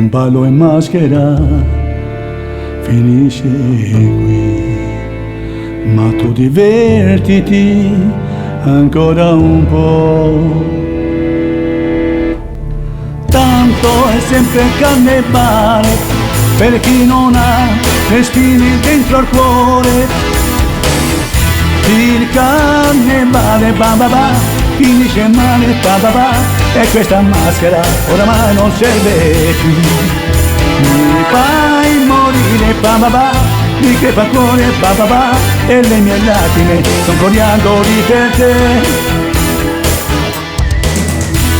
un ballo in maschera finisce qui, ma tu divertiti ancora un po'. Tanto è sempre carnevale per chi non ha le spine dentro al cuore. Il carnevale ba ba ba finisce male ba ba ba, e questa maschera oramai non serve più. Mi fai morire ba ba ba, mi crepa il cuore ba ba ba, e le mie lacrime son coriandoli per te.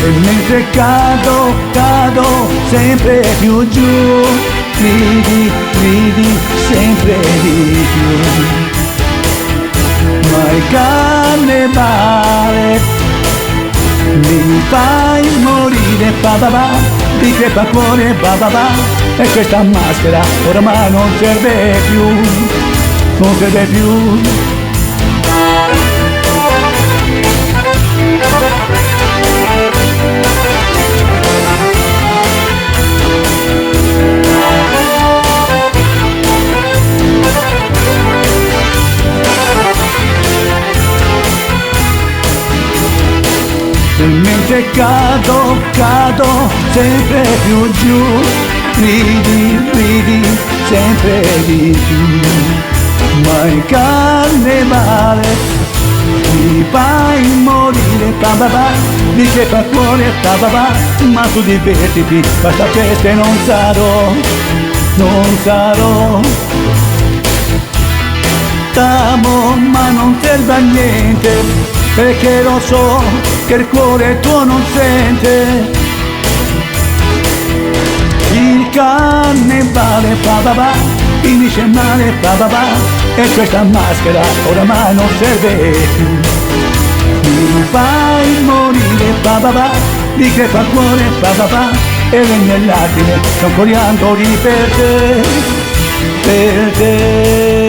E mentre cado sempre più giù, ridi sempre di più. Ma il carnevale mi fai morire ba ba ba, mi crepa il cuore ba ba ba, e questa maschera oramai non serve più, non serve più. E mentre cado sempre più giù, ridi sempre di più. Ma il carnevale mi fai morire ba ba ba, mi crepa il cuore ba ba ba, ma tu divertiti, questa festa non sarò. T'amo ma non serve a niente, perché lo so che il cuore tuo non sente. Il carnevale ba ba ba finisce male ba ba ba, e questa maschera oramai non serve più. Mi fai morire ba ba ba, mi crepa il cuore ba ba ba, e le mie lacrime son coriandoli per te, per te.